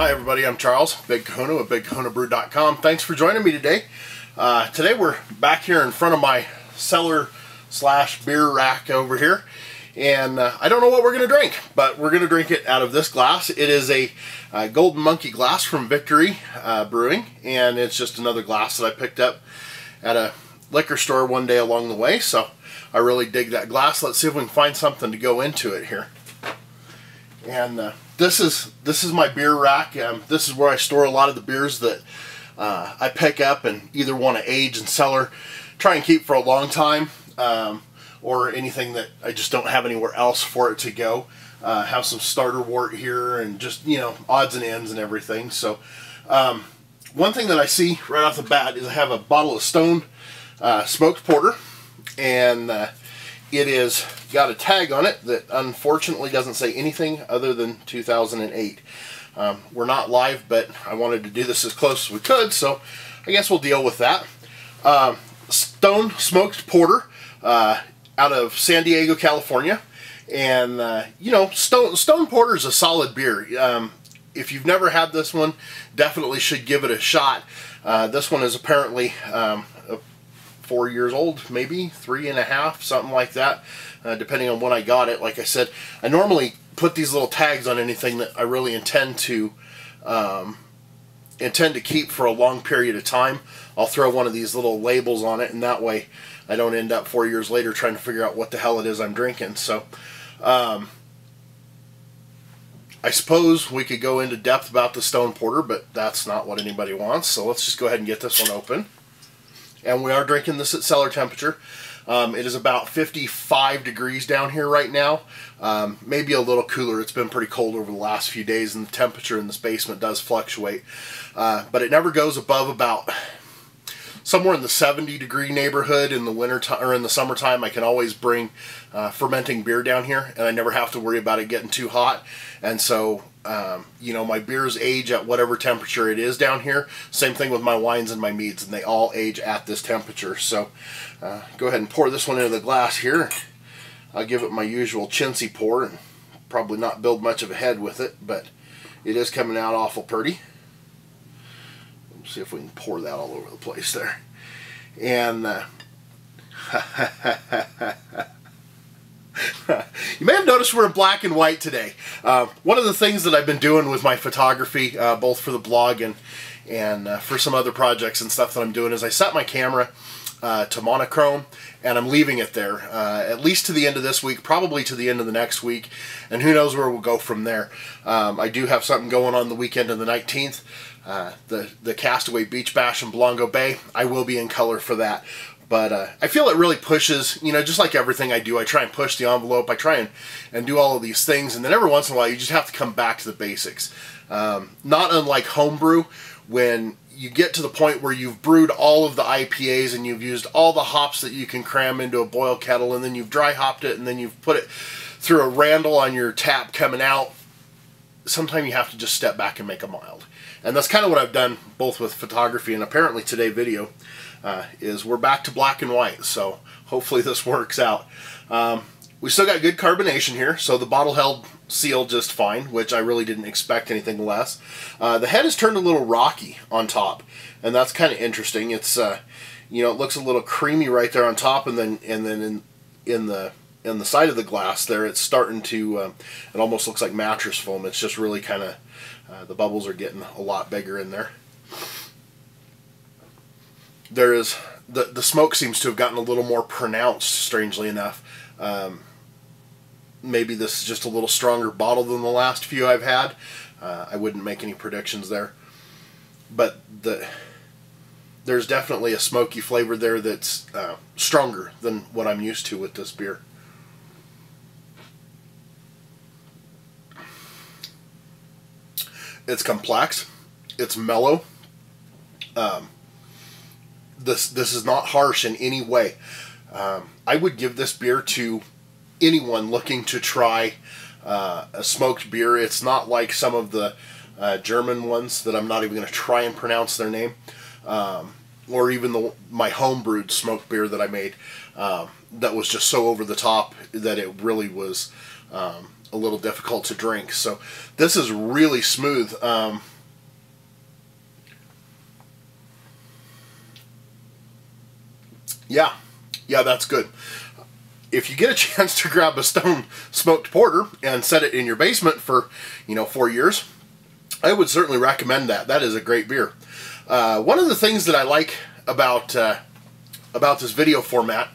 Hi everybody, I'm Charles, Big Kahuna with BigKahunaBrew.com. Thanks for joining me today. Today we're back here in front of my cellar slash beer rack over here. And I don't know what we're going to drink, but we're going to drink it out of this glass. It is a Golden Monkey glass from Victory Brewing, and it's just another glass that I picked up at a liquor store one day along the way. So I really dig that glass. Let's see if we can find something to go into it here. And this is my beer rack. This is where I store a lot of the beers that I pick up and either want to age and cellar, try and keep for a long time, or anything that I just don't have anywhere else for it to go. Have some starter wort here and just, you know, odds and ends and everything. So one thing that I see right off the bat is I have a bottle of Stone smoked porter, and it is got a tag on it that unfortunately doesn't say anything other than 2008. We're not live, but I wanted to do this as close as we could, so I guess we'll deal with that. Stone smoked porter out of San Diego, California. And you know, Stone porter is a solid beer. If you've never had this one, definitely should give it a shot. This one is apparently 4 years old, maybe 3.5, something like that, depending on when I got it. Like I said, I normally put these little tags on anything that I really intend to keep for a long period of time. I'll throw one of these little labels on it, and that way I don't end up 4 years later trying to figure out what the hell it is I'm drinking. So I suppose we could go into depth about the Stone porter, but that's not what anybody wants. So let's just go ahead and get this one open. And we are drinking this at cellar temperature. It is about 55 degrees down here right now. Maybe a little cooler. It's been pretty cold over the last few days, and the temperature in this basement does fluctuate. But it never goes above about somewhere in the 70-degree neighborhood. In the winter time or in the summertime, I can always bring fermenting beer down here, and I never have to worry about it getting too hot. And so you know, my beers age at whatever temperature it is down here. Same thing with my wines and my meads, and they all age at this temperature. So go ahead and pour this one into the glass here. I'll give it my usual chintzy pour, and probably not build much of a head with it, but it is coming out awful pretty. Let's see if we can pour that all over the place there. And you may have noticed we're in black and white today. One of the things that I've been doing with my photography, both for the blog and for some other projects and stuff that I'm doing, is I set my camera to monochrome, and I'm leaving it there at least to the end of this week, probably to the end of the next week, and who knows where we'll go from there. I do have something going on the weekend of the 19th, the Castaway Beach Bash in Belongo Bay. I will be in color for that. But I feel it really pushes, you know, just like everything I do, I try and push the envelope. I try and do all of these things, and then every once in a while you just have to come back to the basics. Not unlike homebrew, when you get to the point where you've brewed all of the IPAs and you've used all the hops that you can cram into a boil kettle, and then you've dry hopped it, and then you've put it through a Randall on your tap coming out. Sometimes you have to just step back and make a mild. And that's kind of what I've done both with photography and apparently today video. Is we're back to black and white, so hopefully this works out. We still got good carbonation here, so the bottle held seal just fine, which I really didn't expect anything less. The head is turned a little rocky on top, and that's kind of interesting. It's you know, it looks a little creamy right there on top, and then in the side of the glass there, it's starting to it almost looks like mattress foam. It's just really kind of the bubbles are getting a lot bigger in there. There is the smoke seems to have gotten a little more pronounced, strangely enough. Maybe this is just a little stronger bottle than the last few I've had. I wouldn't make any predictions there, but there's definitely a smoky flavor there that's stronger than what I'm used to with this beer. It's complex. It's mellow. This is not harsh in any way. I would give this beer to anyone looking to try a smoked beer. It's not like some of the German ones that I'm not even going to try and pronounce their name, or even my home-brewed smoked beer that I made that was just so over the top that it really was a little difficult to drink. So this is really smooth. Yeah, that's good. If you get a chance to grab a stone smoked porter and set it in your basement for, 4 years, I would certainly recommend that. That is a great beer. One of the things that I like about this video format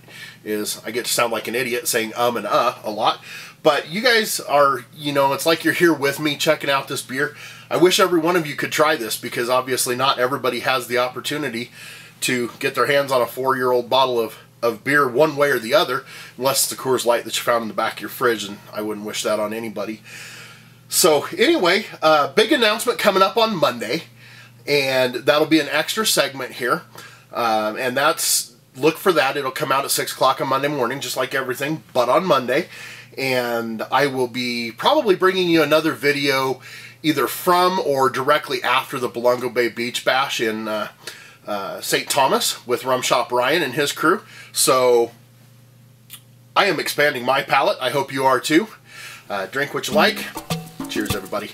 is I get to sound like an idiot saying and a lot, but you guys are, it's like you're here with me checking out this beer. I wish every one of you could try this, because obviously not everybody has the opportunity to get their hands on a 4-year-old bottle of beer one way or the other, unless it's the Coors Light that you found in the back of your fridge, and I wouldn't wish that on anybody. So anyway, big announcement coming up on Monday, and that'll be an extra segment here, and look for that. It'll come out at 6 o'clock on Monday morning, just like everything, but on Monday. And I will be probably bringing you another video either from or directly after the Belongo Bay Beach Bash in St. Thomas with Rum Shop Ryan and his crew. So I am expanding my palate. I hope you are too. Drink what you like. Cheers, everybody.